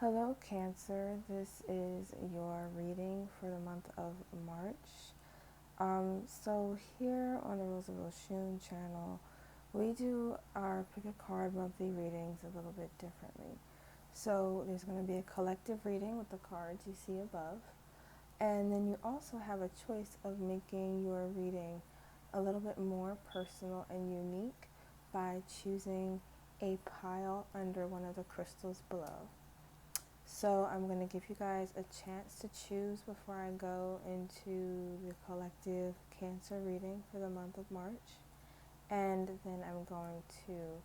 Hello, Cancer. This is your reading for the month of March. So here on the Rules of Oshun channel, we do our pick a card monthly readings a little bit differently. So there's going to be a collective reading with the cards you see above, and then you also have a choice of making your reading a little bit more personal and unique by choosing a pile under one of the crystals below. So I'm going to give you guys a chance to choose before I go into the collective Cancer reading for the month of March. And then I'm going to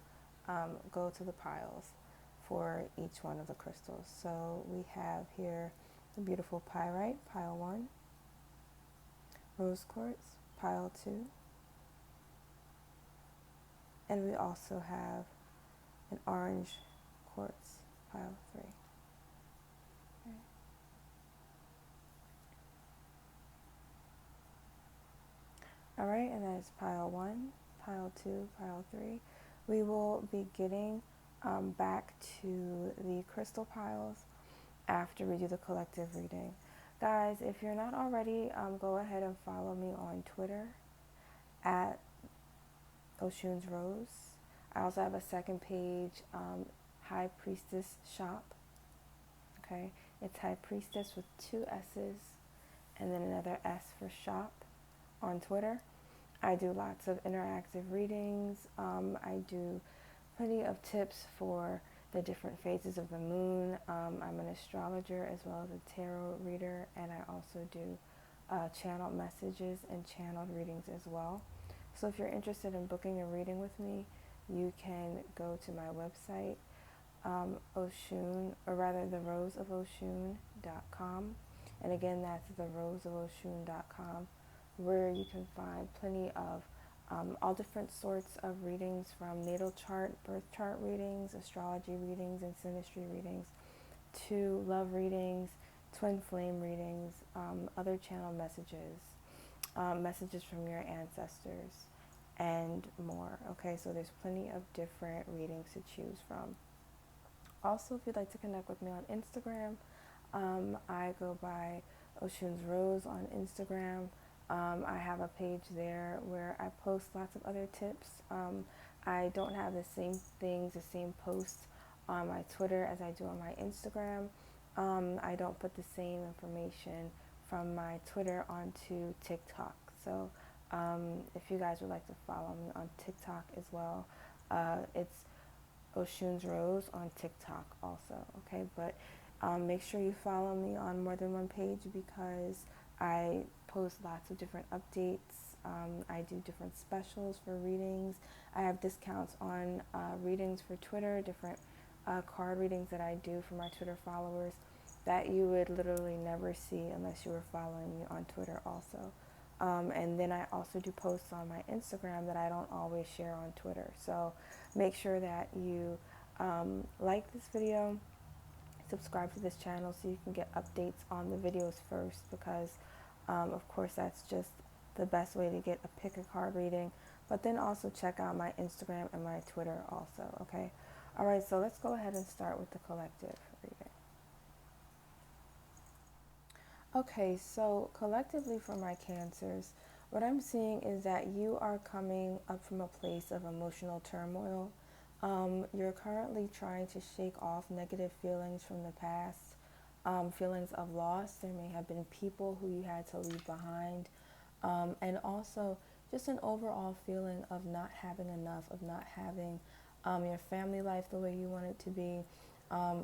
go to the piles for each one of the crystals. So we have here the beautiful pyrite, pile 1, rose quartz, pile 2, and we also have an orange quartz, pile 3. Okay. All right, and that is pile 1, pile 2, pile 3. We will be getting back to the crystal piles after we do the collective reading. Guys, if you're not already, go ahead and follow me on Twitter at Oshun's Rose. I also have a second page, High Priestess Shop. Okay, it's High Priestess with 2 S's and then another S for shop on Twitter. I do lots of interactive readings. I do plenty of tips for the different phases of the moon. I'm an astrologer as well as a tarot reader, and I also do channeled messages and channeled readings as well. So if you're interested in booking a reading with me, you can go to my website, Oshun, or rather theroseofoshun.com. And again, that's theroseofoshun.com, where you can find plenty of all different sorts of readings, from natal chart, birth chart readings, astrology readings, and synastry readings, to love readings, twin flame readings, other channel messages, messages from your ancestors, and more. Okay, so there's plenty of different readings to choose from. Also, if you'd like to connect with me on Instagram, I go by Oshun's Rose on Instagram. I have a page there where I post lots of other tips. I don't have the same things, the same posts on my Twitter as I do on my Instagram. I don't put the same information from my Twitter onto TikTok. So if you guys would like to follow me on TikTok as well, it's Oshun's Rose on TikTok also, okay? But make sure you follow me on more than one page, because I post lots of different updates. I do different specials for readings. I have discounts on readings for Twitter, different card readings that I do for my Twitter followers that you would literally never see unless you were following me on Twitter also. And then I also do posts on my Instagram that I don't always share on Twitter. So make sure that you like this video, subscribe to this channel so you can get updates on the videos first, because of course that's just the best way to get a pick a card reading. But then also check out my Instagram and my Twitter also, okay? All right, so let's go ahead and start with the collective reading. Okay, so collectively for my Cancers, what I'm seeing is that you are coming up from a place of emotional turmoil. You're currently trying to shake off negative feelings from the past, feelings of loss. There may have been people who you had to leave behind, and also just an overall feeling of not having enough, of not having your family life the way you want it to be.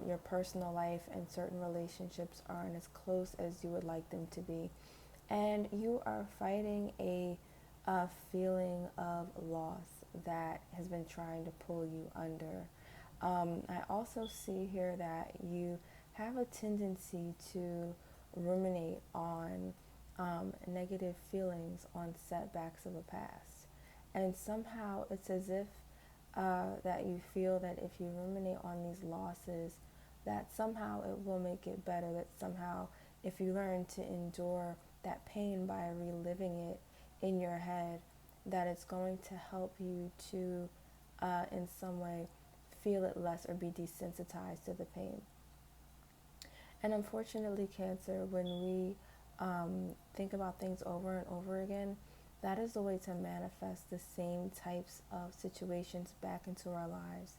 Your personal life and certain relationships aren't as close as you would like them to be. And you are fighting a feeling of loss that has been trying to pull you under. I also see here that you have a tendency to ruminate on negative feelings, on setbacks of the past. And somehow it's as if that you feel that if you ruminate on these losses, that somehow it will make it better, that somehow if you learn to endure that pain by reliving it in your head, that it's going to help you to, in some way, feel it less or be desensitized to the pain. And unfortunately, Cancer, when we think about things over and over again, that is the way to manifest the same types of situations back into our lives,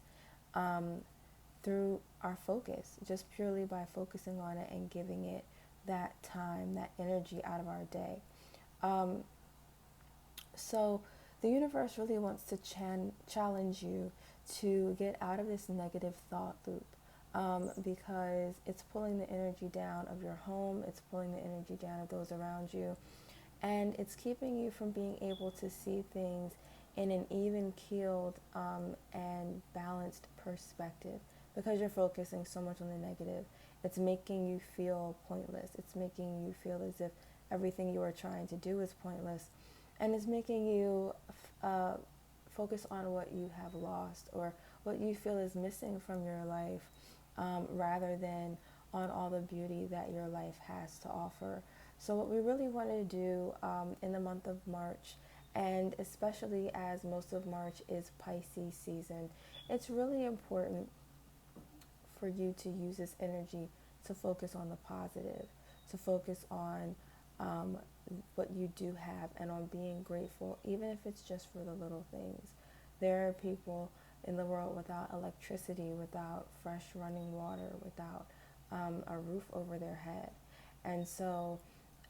um, through our focus, just purely by focusing on it and giving it that time, that energy out of our day. Um, so the universe really wants to challenge you to get out of this negative thought loop, because it's pulling the energy down of your home, it's pulling the energy down of those around you, and it's keeping you from being able to see things in an even keeled and balanced perspective, because you're focusing so much on the negative. It's making you feel pointless. It's making you feel as if everything you are trying to do is pointless, and it's making you uh, focus on what you have lost or what you feel is missing from your life, rather than on all the beauty that your life has to offer. So, what we really want to do in the month of March, and especially as most of March is Pisces season, it's really important for you to use this energy to focus on the positive, to focus on um, what you do have, and on being grateful, even if it's just for the little things. There are people in the world without electricity, without fresh running water, without a roof over their head. And so,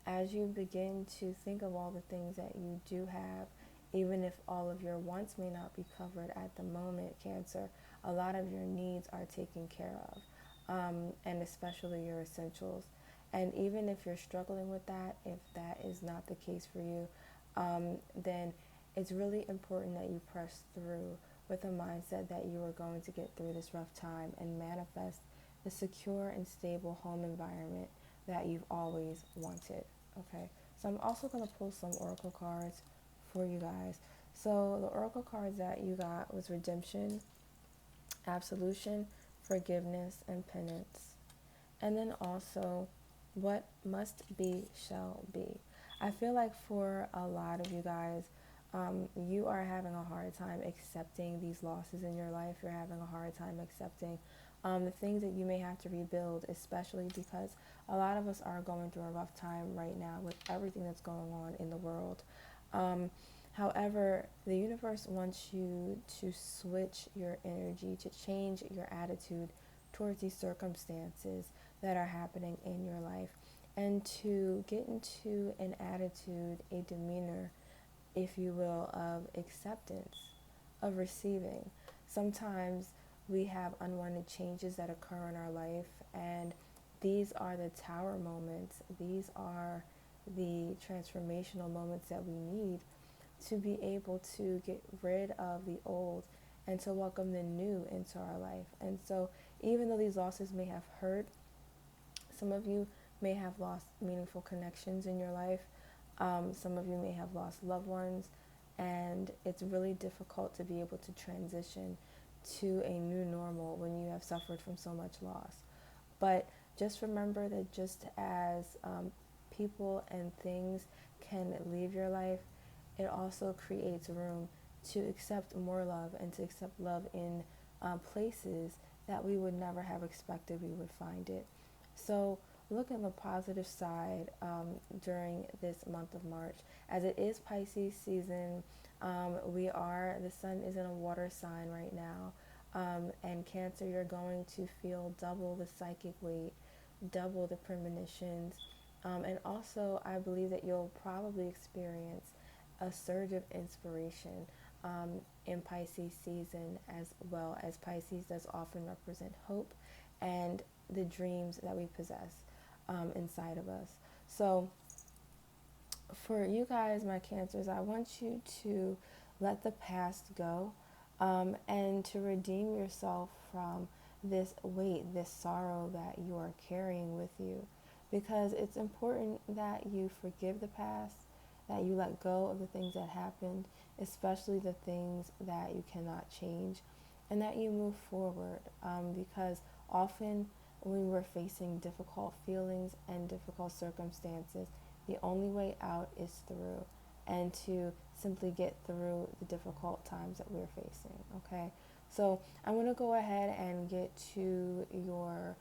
as you begin to think of all the things that you do have, even if all of your wants may not be covered at the moment, Cancer, a lot of your needs are taken care of, and especially your essentials. And even if you're struggling with that, if that is not the case for you, then it's really important that you press through with a mindset that you are going to get through this rough time and manifest the secure and stable home environment that you've always wanted. Okay, so I'm also going to pull some oracle cards for you guys. So the oracle cards that you got was redemption, absolution, forgiveness, and penance. And then also, what must be shall be. I feel like for a lot of you guys, you are having a hard time accepting these losses in your life. You're having a hard time accepting the things that you may have to rebuild, especially because a lot of us are going through a rough time right now with everything that's going on in the world. Um, However, the universe wants you to switch your energy, to change your attitude towards these circumstances that are happening in your life, and to get into an attitude, a demeanor, if you will, of acceptance, of receiving. Sometimes we have unwanted changes that occur in our life, and these are the tower moments, these are the transformational moments that we need to be able to get rid of the old and to welcome the new into our life. And so, even though these losses may have hurt, some of you may have lost meaningful connections in your life. Some of you may have lost loved ones, and it's really difficult to be able to transition to a new normal when you have suffered from so much loss. But just remember that just as people and things can leave your life, it also creates room to accept more love and to accept love in places that we would never have expected we would find it. So look at the positive side during this month of March. As it is Pisces season, the sun is in a water sign right now. And Cancer, you're going to feel double the psychic weight, double the premonitions. And also, I believe that you'll probably experience a surge of inspiration in Pisces season, as well, as Pisces does often represent hope and the dreams that we possess inside of us. So for you guys, my Cancers, I want you to let the past go, and to redeem yourself from this weight, this sorrow that you are carrying with you. Because it's important that you forgive the past, that you let go of the things that happened, especially the things that you cannot change, and that you move forward. Because often when we're facing difficult feelings and difficult circumstances, the only way out is through, and to simply get through the difficult times that we're facing. Okay, so I'm going to go ahead and get to your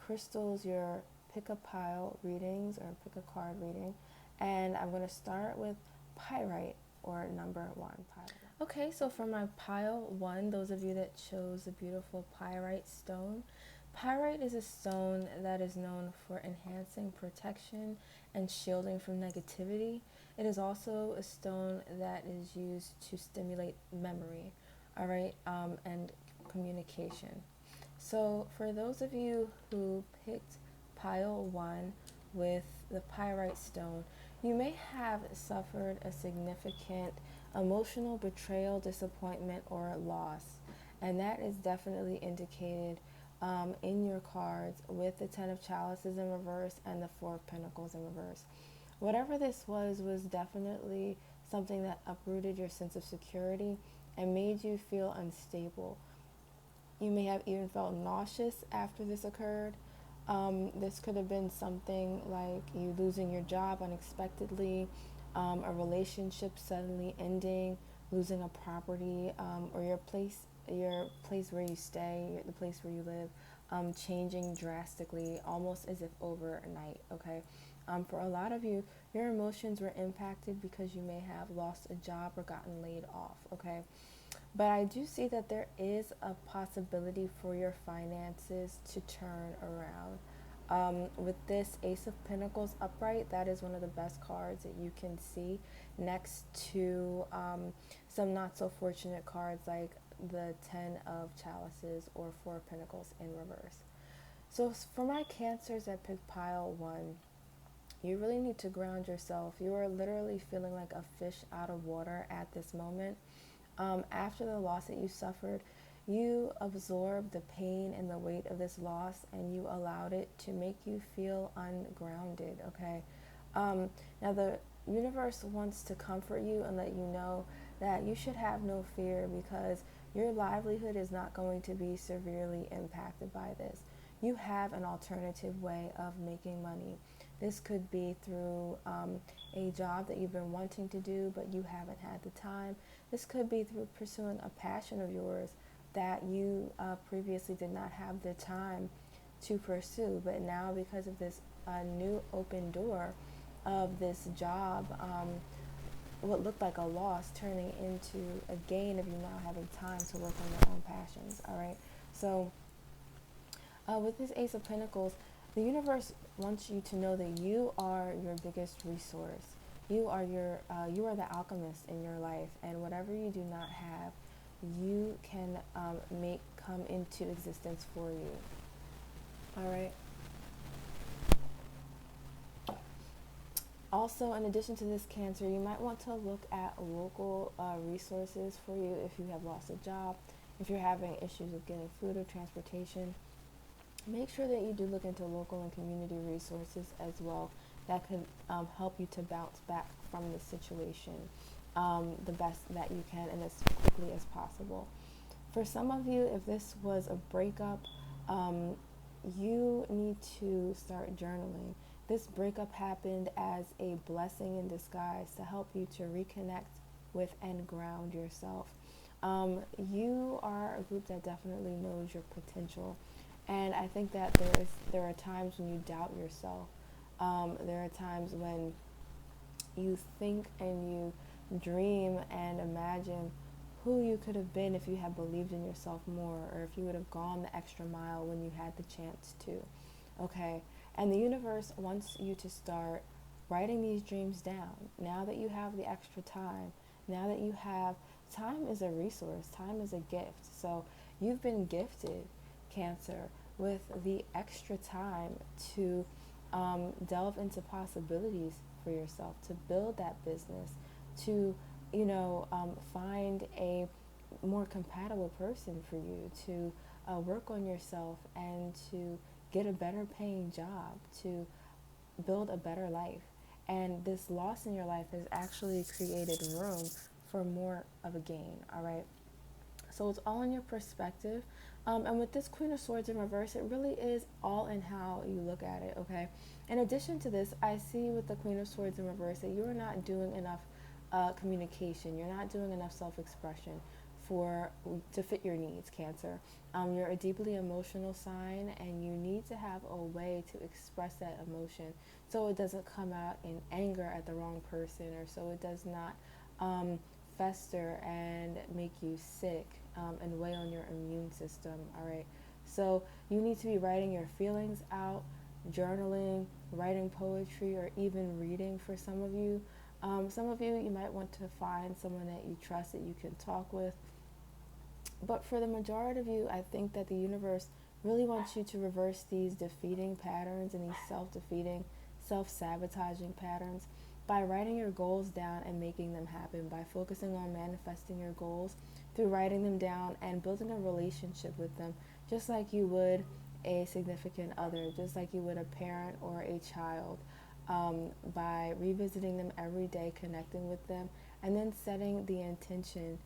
crystals, your pick a pile readings or pick a card reading. And I'm going to start with pyrite, or number 1, pile 1. Okay, so for my pile 1, those of you that chose the beautiful pyrite stone, pyrite is a stone that is known for enhancing protection and shielding from negativity. It is also a stone that is used to stimulate memory, all right, and communication. So for those of you who picked pile 1 with the pyrite stone, you may have suffered a significant emotional betrayal, disappointment, or loss. And that is definitely indicated in your cards with the 10 of chalices in reverse and the 4 of pentacles in reverse. Whatever this was definitely something that uprooted your sense of security and made you feel unstable. You may have even felt nauseous after this occurred. This could have been something like you losing your job unexpectedly, a relationship suddenly ending, losing a property, or your place where you stay, the place where you live, changing drastically, almost as if overnight. Okay, for a lot of you, your emotions were impacted because you may have lost a job or gotten laid off. Okay. But I do see that there is a possibility for your finances to turn around. With this Ace of Pentacles upright, that is one of the best cards that you can see next to some not so fortunate cards like the 10 of Chalices or 4 of Pentacles in reverse. So for my Cancers that pick pile 1, you really need to ground yourself. You are literally feeling like a fish out of water at this moment. After the loss that you suffered, you absorbed the pain and the weight of this loss, and you allowed it to make you feel ungrounded, okay? Now, the universe wants to comfort you and let you know that you should have no fear because your livelihood is not going to be severely impacted by this. You have an alternative way of making money. This could be through a job that you've been wanting to do, but you haven't had the time. This could be through pursuing a passion of yours that you previously did not have the time to pursue. But now, because of this new open door of this job, what looked like a loss turning into a gain of you now having time to work on your own passions. All right. So with this Ace of Pentacles, the universe wants you to know that you are your biggest resource. You are the alchemist in your life, and whatever you do not have, you can make come into existence for you. All right. Also, in addition to this Cancer, you might want to look at local resources for you if you have lost a job, if you're having issues with getting food or transportation. Make sure that you do look into local and community resources as well that could help you to bounce back from the situation the best that you can and as quickly as possible. For some of you, if this was a breakup, you need to start journaling. This breakup happened as a blessing in disguise to help you to reconnect with and ground yourself. You are a group that definitely knows your potential. And I think that there are times when you doubt yourself. There are times when you think and you dream and imagine who you could have been if you had believed in yourself more, or if you would have gone the extra mile when you had the chance to. Okay? And the universe wants you to start writing these dreams down. Now that you have the extra time, now that you have time is a resource, time is a gift. So you've been gifted, Cancer, with the extra time to delve into possibilities for yourself, to build that business, to find a more compatible person for you, to work on yourself and to get a better paying job, to build a better life. And this loss in your life has actually created room for more of a gain, all right? So it's all in your perspective. And with this Queen of Swords in reverse, it really is all in how you look at it, okay? In addition to this, I see with the Queen of Swords in reverse that you are not doing enough communication. You're not doing enough self-expression. to fit your needs, Cancer. You're a deeply emotional sign, and you need to have a way to express that emotion so it doesn't come out in anger at the wrong person, or so it does not fester and make you sick and weigh on your immune system. All right, so you need to be writing your feelings out, journaling, writing poetry, or even reading. For some of you, you might want to find someone that you trust that you can talk with. But for the majority of you, I think that the universe really wants you to reverse these defeating patterns and these self-defeating, self-sabotaging patterns by writing your goals down and making them happen, by focusing on manifesting your goals through writing them down and building a relationship with them, just like you would a significant other, just like you would a parent or a child, by revisiting them every day, connecting with them, and then setting the intention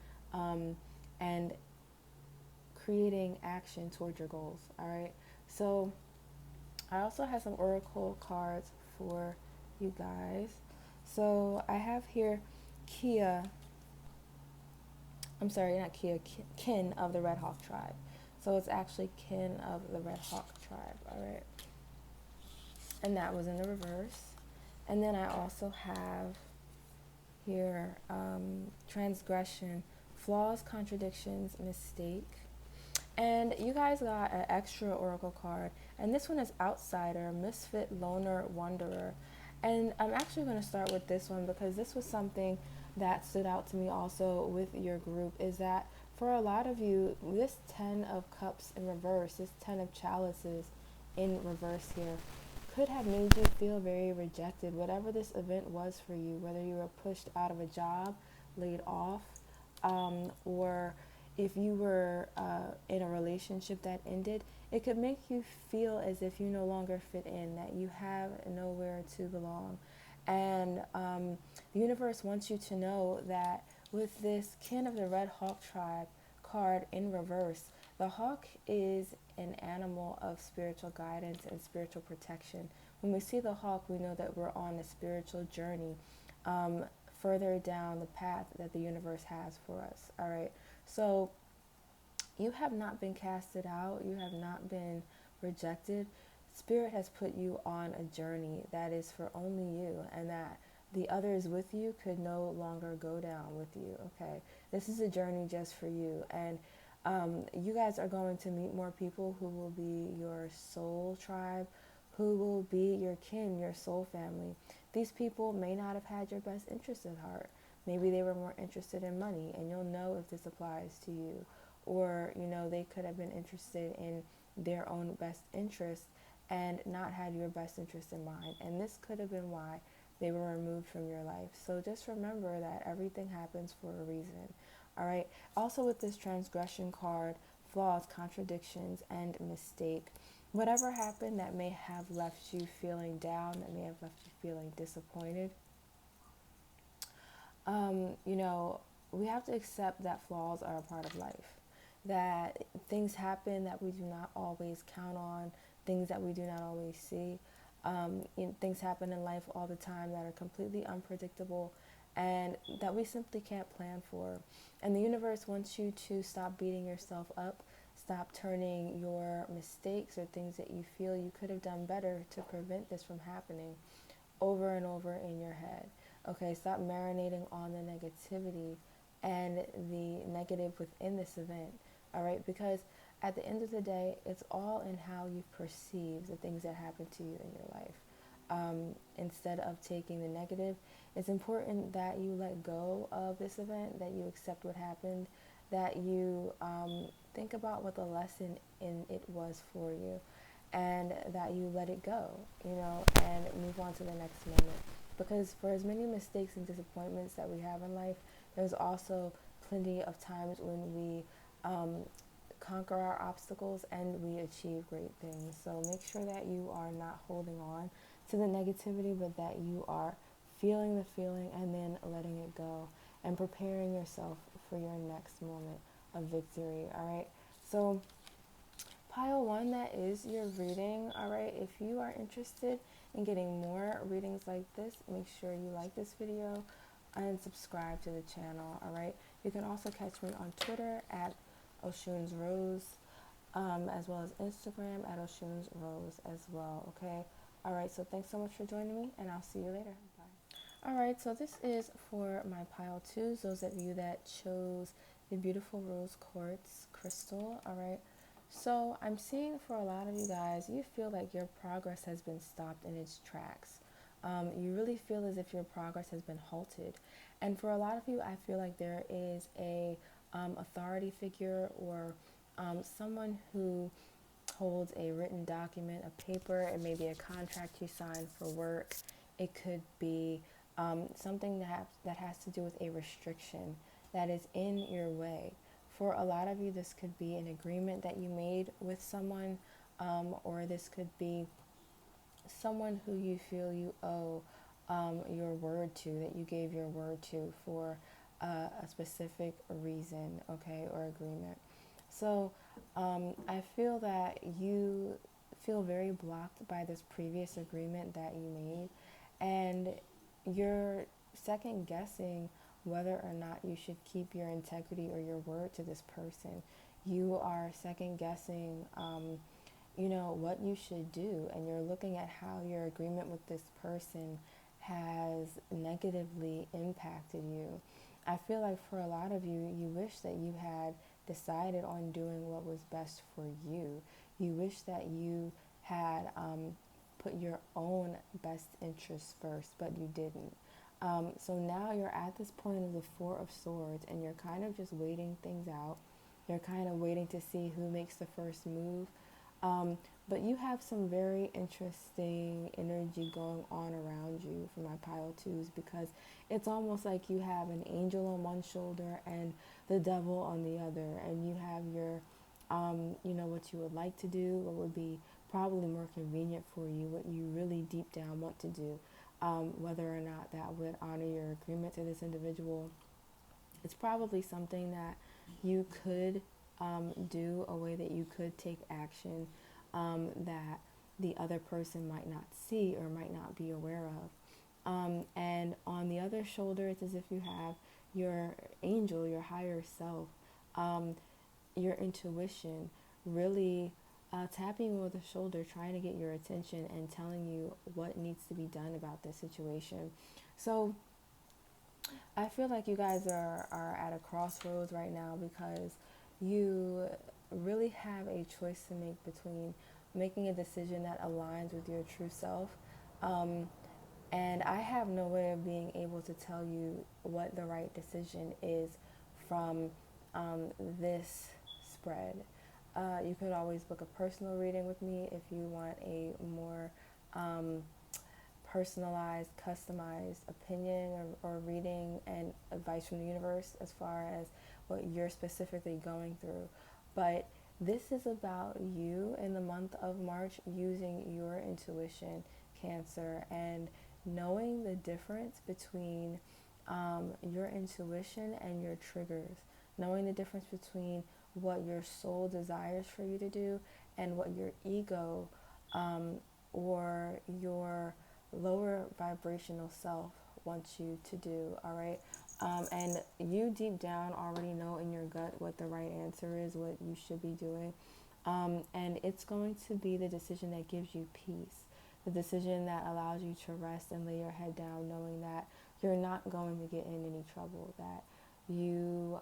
and creating action towards your goals. All right, so I also have some oracle cards for you guys. So I have here Kia, I'm sorry, not Kia, Kin of the Red Hawk tribe. So it's actually Kin of the Red Hawk tribe. All right, and that was in the reverse. And then I also have here transgression, flaws, contradictions, mistake. And you guys got an extra oracle card, and this one is outsider, misfit, loner, wanderer. And I'm actually going to start with this one because this was something that stood out to me also with your group, is that for a lot of you, this 10 of cups in reverse, this 10 of chalices in reverse here, could have made you feel very rejected. Whatever this event was for you, whether you were pushed out of a job, laid off, or if you were in a relationship that ended, it could make you feel as if you no longer fit in, that you have nowhere to belong. And the universe wants you to know that with this Kin of the Red Hawk tribe card in reverse, the hawk is an animal of spiritual guidance and spiritual protection. When we see the hawk, we know that we're on a spiritual journey further down the path that the universe has for us. All right, so you have not been casted out, you have not been rejected. Spirit has put you on a journey that is for only you, and that the others with you could no longer go down with you. Okay, this is a journey just for you. And you guys are going to meet more people who will be your soul tribe, who will be your kin, your soul family. These people may not have had your best interest at heart. Maybe they were more interested in money, and you'll know if this applies to you. Or, you know, they could have been interested in their own best interest and not had your best interest in mind. And this could have been why they were removed from your life. So just remember that everything happens for a reason. All right. Also with this transgression card, flaws, contradictions, and mistake. Whatever happened that may have left you feeling down, that may have left you feeling disappointed, you know, we have to accept that flaws are a part of life. That things happen that we do not always count on, things that we do not always see. Things happen in life all the time that are completely unpredictable and that we simply can't plan for. And the universe wants you to stop beating yourself up, stop turning your mistakes or things that you feel you could have done better to prevent this from happening over and over in your head. Okay, stop marinating on the negativity and the negative within this event. All right, because at the end of the day, it's all in how you perceive the things that happen to you in your life. Instead of taking the negative, it's important that you let go of this event, that you accept what happened, that you think about what the lesson in it was for you, and that you let it go, you know, and move on to the next moment. Because for as many mistakes and disappointments that we have in life, there's also plenty of times when we conquer our obstacles and we achieve great things. So make sure that you are not holding on to the negativity, but that you are feeling the feeling and then letting it go and preparing yourself for your next moment of victory. All right, so pile 1, that is your reading. All right, if you are interested in getting more readings like this, make sure you like this video and subscribe to the channel. All right, You can also catch me on Twitter at Oshun's Rose, as well as Instagram at Oshun's Rose as well, okay? All right, so thanks so much for joining me, and I'll see you later. Bye. All right, so this is for my pile twos, those of you that chose the beautiful rose quartz crystal, all right? So I'm seeing for a lot of you guys, you feel like your progress has been stopped in its tracks. You really feel as if your progress has been halted. And for a lot of you, I feel like there is a authority figure or someone who holds a written document, a paper. It may be a contract you sign for work. It could be something that has to do with a restriction that is in your way. For a lot of you, this could be an agreement that you made with someone, or this could be someone who you feel you owe your word to, that you gave your word to for a specific reason, okay, or agreement. So I feel that you feel very blocked by this previous agreement that you made, and you're second guessing whether or not you should keep your integrity or your word to this person. You are second guessing what you should do, and you're looking at how your agreement with this person has negatively impacted you. I feel like for a lot of you, you wish that you had decided on doing what was best for you. You wish that you had put your own best interests first, but you didn't. So now you're at this point of the Four of Swords, and you're kind of just waiting things out. You're kind of waiting to see who makes the first move. But you have some very interesting energy going on around you for my pile twos, because it's almost like you have an angel on one shoulder and the devil on the other, and you have your, what you would like to do, what would be probably more convenient for you, what you really deep down want to do, whether or not that would honor your agreement to this individual. It's probably something that you could do, a way that you could take action that the other person might not see or might not be aware of. And on the other shoulder, it's as if you have your angel, your higher self, your intuition, really tapping you on the shoulder, trying to get your attention and telling you what needs to be done about this situation. So I feel like you guys are at a crossroads right now, because you really have a choice to make between making a decision that aligns with your true self. And I have no way of being able to tell you what the right decision is from this spread. You could always book a personal reading with me if you want a more personalized, customized opinion or reading and advice from the universe as far as what you're specifically going through. But this is about you in the month of March using your intuition, Cancer, and knowing the difference between your intuition and your triggers, knowing the difference between what your soul desires for you to do and what your ego or your lower vibrational self wants you to do, all right? And you deep down already know in your gut what the right answer is, what you should be doing. And it's going to be the decision that gives you peace, the decision that allows you to rest and lay your head down, knowing that you're not going to get in any trouble, that you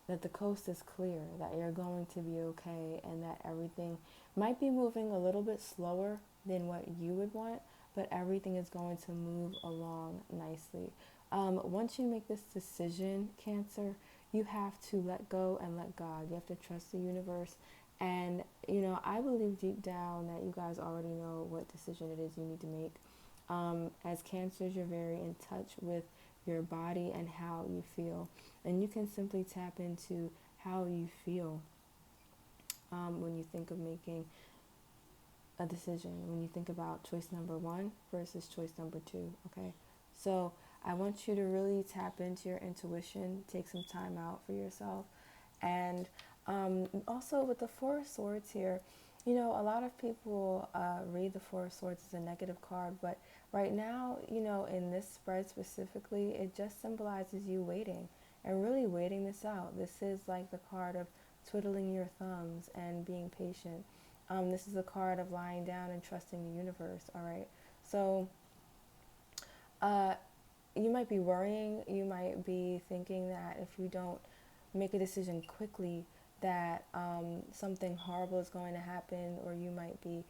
that the coast is clear, that you're going to be okay, and that everything might be moving a little bit slower than what you would want, but everything is going to move along nicely. Once you make this decision, Cancer, you have to let go and let God. You have to trust the universe. And, I believe deep down that you guys already know what decision it is you need to make. As Cancers, you're very in touch with your body and how you feel. And you can simply tap into how you feel when you think of making a decision, when you think about choice number one versus choice number two, okay? So I want you to really tap into your intuition, take some time out for yourself. And also with the Four of Swords here, a lot of people read the Four of Swords as a negative card, but right now, in this spread specifically, it just symbolizes you waiting. and really waiting this out. This is like the card of twiddling your thumbs and being patient. This is the card of lying down and trusting the universe, all right? So uh, you might be worrying, you might be thinking that if you don't make a decision quickly, that something horrible is going to happen, or you might be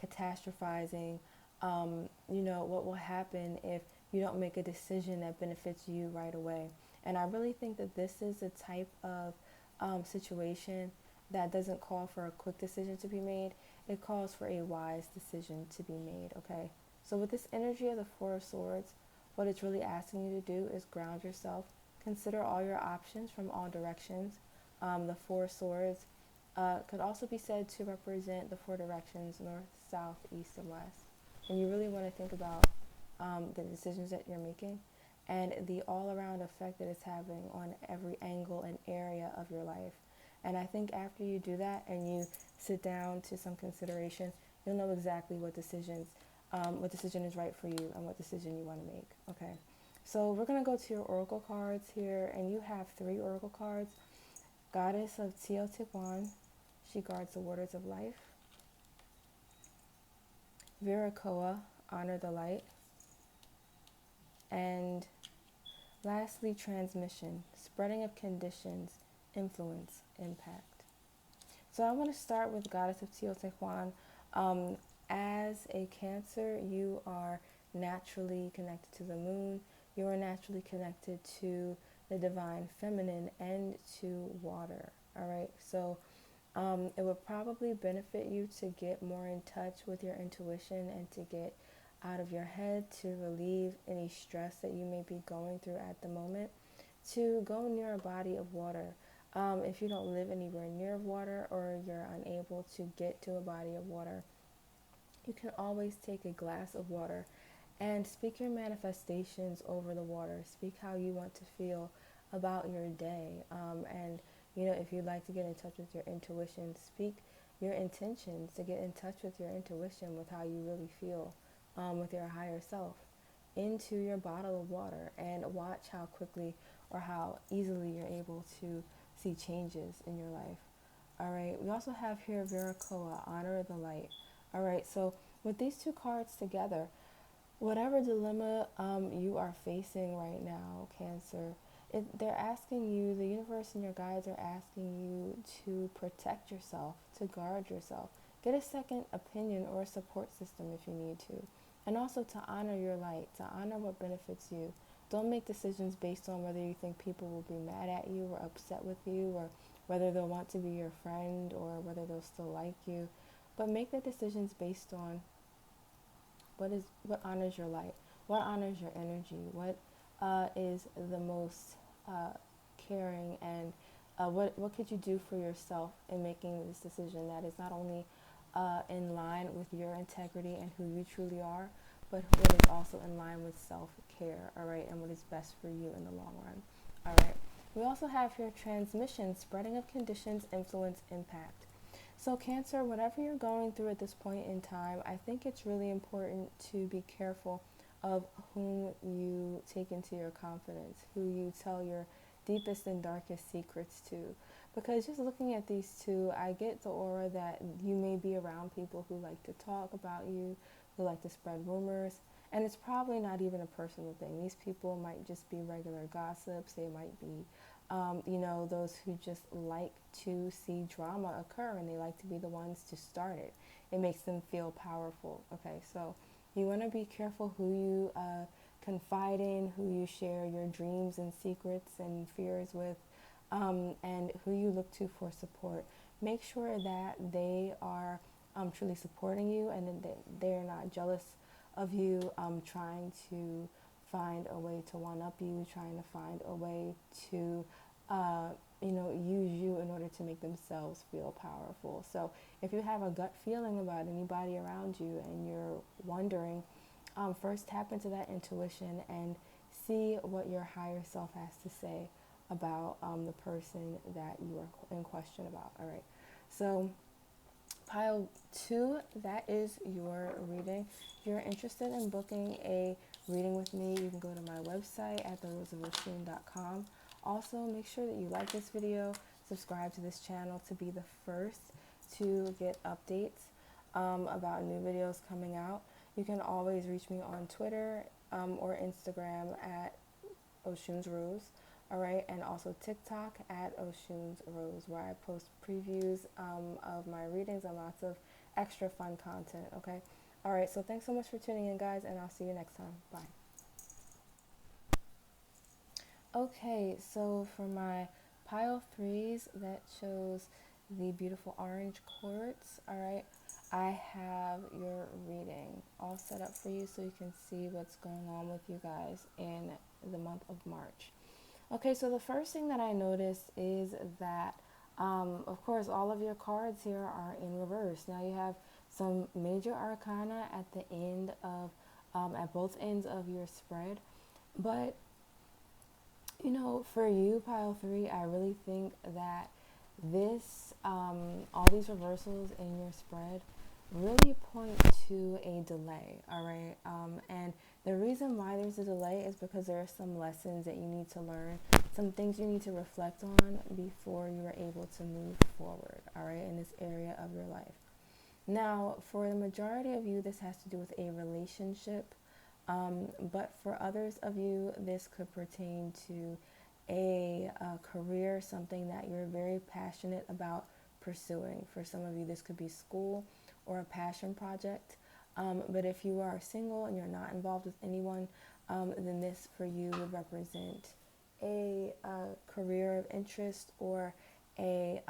catastrophizing. What will happen if you don't make a decision that benefits you right away. And I really think that this is a type of situation that doesn't call for a quick decision to be made. It calls for a wise decision to be made, okay? So with this energy of the Four of Swords, what it's really asking you to do is ground yourself. Consider all your options from all directions. The Four Swords could also be said to represent the four directions: north, south, east, and west. And you really want to think about the decisions that you're making and the all-around effect that it's having on every angle and area of your life. And I think after you do that and you sit down to some consideration, you'll know exactly what decision is right for you and what decision you want to make. Okay, so we're going to go to your oracle cards here, and you have 3 oracle cards. Goddess of Teotihuacan, she guards the waters of life. Viracoa, honor the light. And lastly, transmission, spreading of conditions, influence, impact. So I want to start with Goddess of Teotihuacan. As a Cancer, you are naturally connected to the moon. You are naturally connected to the divine feminine and to water. All right. So it would probably benefit you to get more in touch with your intuition and to get out of your head, to relieve any stress that you may be going through at the moment, to go near a body of water. If you don't live anywhere near water, or you're unable to get to a body of water, you can always take a glass of water and speak your manifestations over the water. Speak how you want to feel about your day. And if you'd like to get in touch with your intuition, speak your intentions to get in touch with your intuition, with how you really feel, with your higher self, into your bottle of water, and watch how quickly or how easily you're able to see changes in your life. All right, we also have here Viracoa, honor the light. All right, so with these 2 cards together, whatever dilemma you are facing right now, Cancer, they're asking you, the universe and your guides are asking you to protect yourself, to guard yourself. Get a second opinion or a support system if you need to. And also to honor your light, to honor what benefits you. Don't make decisions based on whether you think people will be mad at you or upset with you, or whether they'll want to be your friend, or whether they'll still like you. But make the decisions based on what honors your light, what honors your energy, what is the most caring, and what could you do for yourself in making this decision that is not only in line with your integrity and who you truly are, but what is also in line with self-care, all right, and what is best for you in the long run. All right. We also have here transmission, spreading of conditions, influence, impact. So Cancer, whatever you're going through at this point in time, I think it's really important to be careful of whom you take into your confidence, who you tell your deepest and darkest secrets to. Because just looking at these 2, I get the aura that you may be around people who like to talk about you, who like to spread rumors, and it's probably not even a personal thing. These people might just be regular gossips. They might be those who just like to see drama occur, and they like to be the ones to start it. It makes them feel powerful. Okay, so you want to be careful who you confide in, who you share your dreams and secrets and fears with, and who you look to for support. Make sure that they are truly supporting you, and that they're not jealous of you, trying to find a way to one-up you, trying to find a way to, use you in order to make themselves feel powerful. So if you have a gut feeling about anybody around you and you're wondering, first tap into that intuition and see what your higher self has to say about the person that you are in question about. All right. So pile 2, that is your reading. If you're interested in booking a reading with me, you can go to my website at theroseofoshun.com. Also, make sure that you like this video, subscribe to this channel to be the first to get updates about new videos coming out. You can always reach me on Twitter or Instagram at Oshun's Rose, all right, and also TikTok at Oshun's Rose, where I post previews of my readings and lots of extra fun content, okay? All right, so thanks so much for tuning in, guys, and I'll see you next time. Bye. Okay, so for my pile 3s, that shows the beautiful orange quartz, all right, I have your reading all set up for you so you can see what's going on with you guys in the month of March. Okay, so the first thing that I noticed is that, of course, all of your cards here are in reverse. Now you have some major arcana at the end of, at both ends of your spread. But, you know, for you, pile 3, I really think that this, all these reversals in your spread really point to a delay, all right? And the reason why there's a delay is because there are some lessons that you need to learn, some things you need to reflect on before you are able to move forward, all right, in this area of your life. Now, for the majority of you, this has to do with a relationship, but for others of you, this could pertain to a career, something that you're very passionate about pursuing. For some of you, this could be school or a passion project. But if you are single and you're not involved with anyone, then this for you would represent a career of interest or a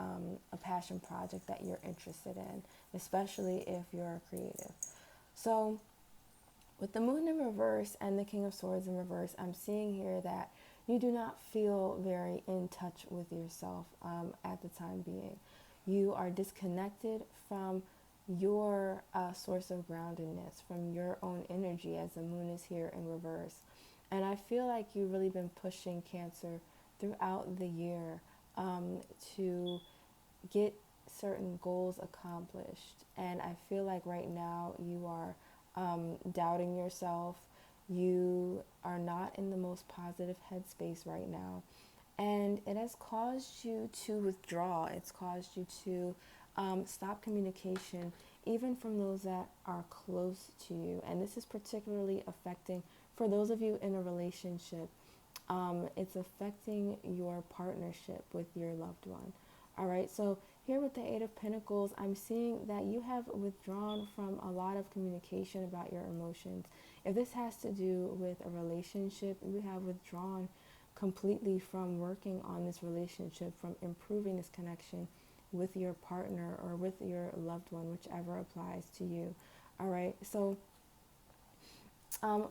passion project that you're interested in, especially if you're creative. So with the moon in reverse and the King of Swords in reverse, I'm seeing here that you do not feel very in touch with yourself at the time being. You are disconnected from your source of groundedness, from your own energy, as the moon is here in reverse. And I feel like you've really been pushing Cancer throughout the year to get certain goals accomplished. And I feel like right now you are doubting yourself. You are not in the most positive headspace right now. And it has caused you to withdraw. It's caused you to stop communication, even from those that are close to you. And this is particularly affecting, for those of you in a relationship, it's affecting your partnership with your loved one. All right, so here with the Eight of Pentacles, I'm seeing that you have withdrawn from a lot of communication about your emotions. If this has to do with a relationship, you have withdrawn completely from working on this relationship, from improving this connection with your partner or with your loved one, whichever applies to you. All right, so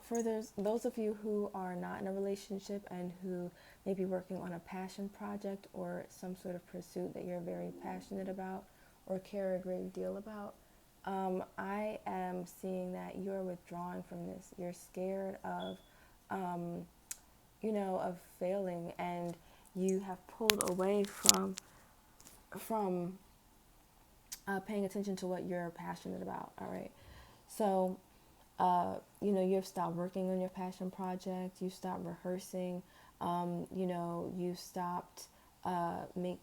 for those of you who are not in a relationship and who may be working on a passion project or some sort of pursuit that you're very passionate about or care a great deal about, I am seeing that you're withdrawing from this. You're scared of, of failing, and you have pulled away from paying attention to what you're passionate about. All right, so you've stopped working on your passion project, you stopped rehearsing, you stopped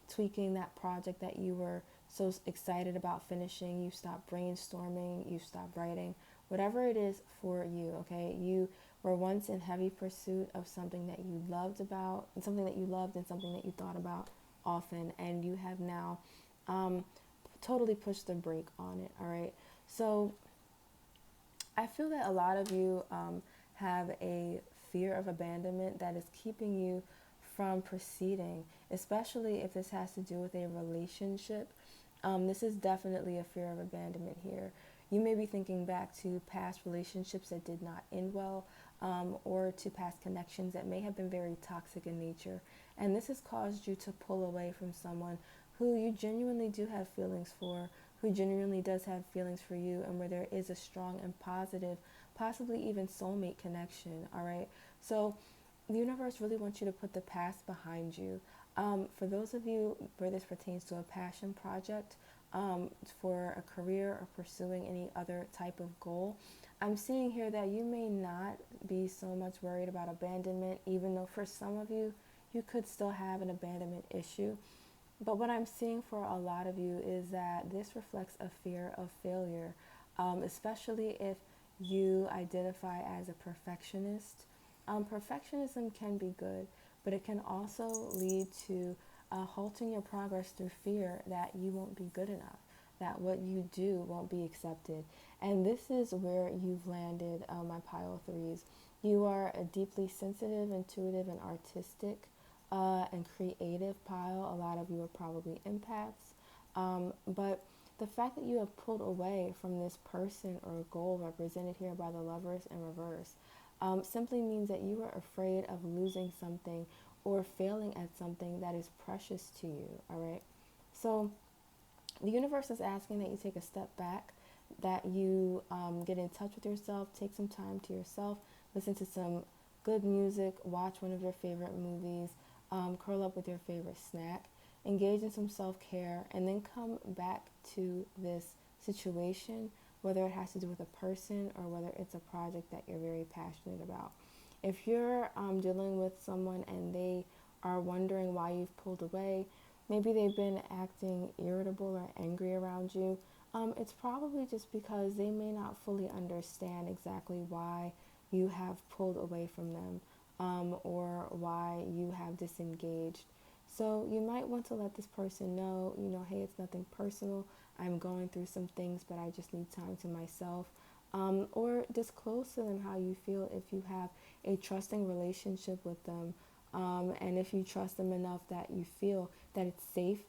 tweaking that project that you were so excited about finishing, you stopped brainstorming, you stopped writing, whatever it is for you, okay? You were once in heavy pursuit of something that you loved about, and something that you loved and something that you thought about often, and you have now totally pushed the brake on it, all right? So I feel that a lot of you have a fear of abandonment that is keeping you from proceeding, especially if this has to do with a relationship. This is definitely a fear of abandonment here. You may be thinking back to past relationships that did not end well, or to past connections that may have been very toxic in nature. And this has caused you to pull away from someone who you genuinely do have feelings for, who genuinely does have feelings for you, and where there is a strong and positive, possibly even soulmate connection, all right? So the universe really wants you to put the past behind you. For those of you where this pertains to a passion project, for a career or pursuing any other type of goal, I'm seeing here that you may not be so much worried about abandonment, even though for some of you, you could still have an abandonment issue. But what I'm seeing for a lot of you is that this reflects a fear of failure, especially if you identify as a perfectionist. Perfectionism can be good, but it can also lead to halting your progress through fear that you won't be good enough, that what you do won't be accepted. And this is where you've landed, my pile threes. You are a deeply sensitive, intuitive, and artistic and creative pile. A lot of you are probably empaths. But the fact that you have pulled away from this person or goal represented here by the lovers in reverse simply means that you are afraid of losing something or failing at something that is precious to you, all right? So the universe is asking that you take a step back, that you get in touch with yourself, take some time to yourself, listen to some good music, watch one of your favorite movies, curl up with your favorite snack, engage in some self-care, and then come back to this situation, whether it has to do with a person or whether it's a project that you're very passionate about. If you're dealing with someone and they are wondering why you've pulled away, maybe they've been acting irritable or angry around you, it's probably just because they may not fully understand exactly why you have pulled away from them, or why you have disengaged. So you might want to let this person know, hey, it's nothing personal. I'm going through some things, but I just need time to myself. Or disclose to them how you feel if you have a trusting relationship with them. And if you trust them enough that you feel that it's safe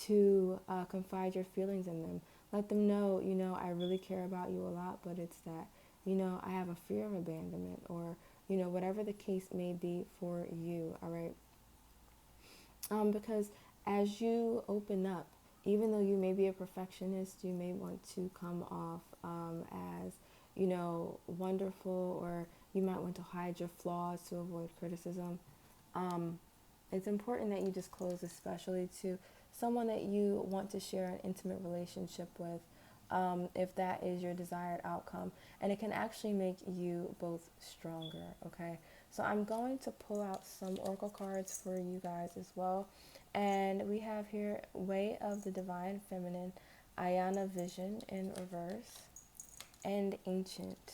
to confide your feelings in them. Let them know, I really care about you a lot, but it's that, I have a fear of abandonment, or, whatever the case may be for you, all right? Because as you open up, even though you may be a perfectionist, you may want to come off as, wonderful, or you might want to hide your flaws to avoid criticism. It's important that you disclose, especially to someone that you want to share an intimate relationship with, if that is your desired outcome. And it can actually make you both stronger, okay? So I'm going to pull out some oracle cards for you guys as well. And we have here Way of the Divine Feminine, Ayana Vision in reverse, and Ancient,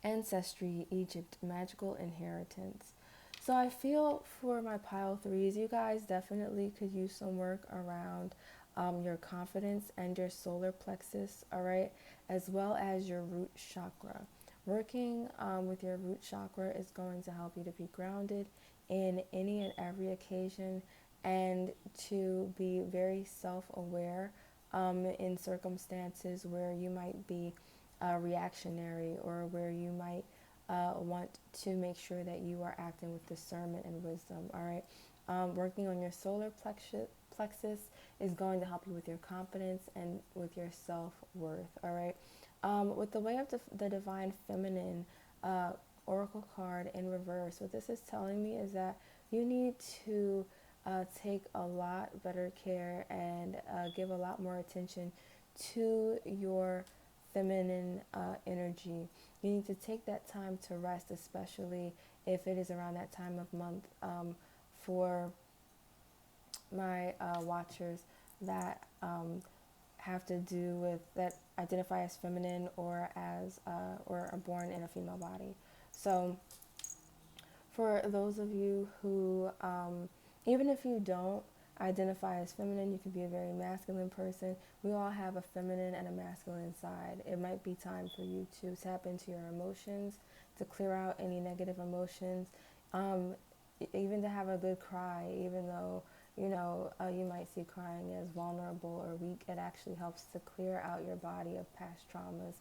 Ancestry, Egypt, Magical Inheritance. So I feel for my pile threes, you guys definitely could use some work around your confidence and your solar plexus, all right, as well as your root chakra. Working with your root chakra is going to help you to be grounded in any and every occasion, and to be very self-aware in circumstances where you might be reactionary, or where you might want to make sure that you are acting with discernment and wisdom, all right? Working on your solar plexus is going to help you with your confidence and with your self-worth, all right? With the Way of the Divine Feminine oracle card in reverse, what this is telling me is that you need to take a lot better care and give a lot more attention to your feminine energy. You need to take that time to rest, especially if it is around that time of month. For my watchers that have to do with, that identify as feminine, or as or are born in a female body. So for those of you who, even if you don't identify as feminine, you could be a very masculine person. We all have a feminine and a masculine side. It might be time for you to tap into your emotions, to clear out any negative emotions, even to have a good cry, even though you might see crying as vulnerable or weak. It actually helps to clear out your body of past traumas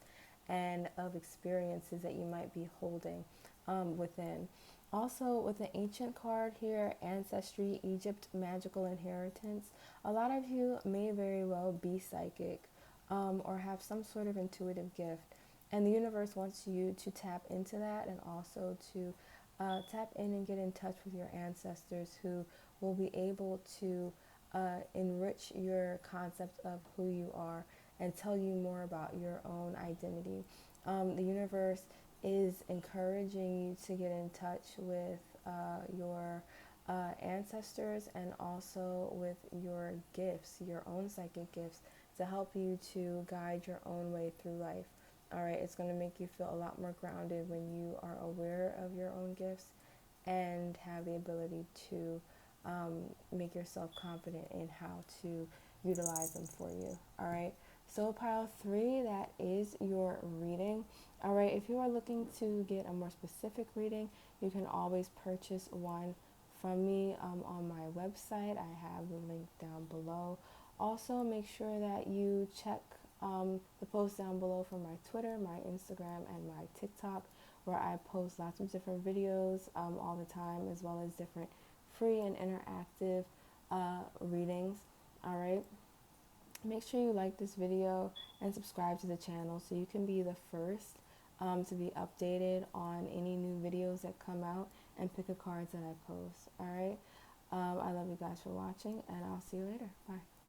and of experiences that you might be holding within. Also, with the Ancient card here, Ancestry, Egypt, Magical Inheritance, a lot of you may very well be psychic, or have some sort of intuitive gift. And the universe wants you to tap into that, and also to tap in and get in touch with your ancestors, who will be able to enrich your concept of who you are and tell you more about your own identity. The universe is encouraging you to get in touch with your ancestors, and also with your gifts, your own psychic gifts, to help you to guide your own way through life. All right, it's going to make you feel a lot more grounded when you are aware of your own gifts and have the ability to make yourself confident in how to utilize them for you. All right, so pile 3, that is your reading. All right, if you are looking to get a more specific reading, you can always purchase one from me on my website. I have the link down below. Also, make sure that you check the post down below for my Twitter, my Instagram, and my TikTok, where I post lots of different videos all the time, as well as different free and interactive readings. All right. Make sure you like this video and subscribe to the channel so you can be the first to be updated on any new videos that come out and pick a card that I post. All right. I love you guys for watching, and I'll see you later. Bye.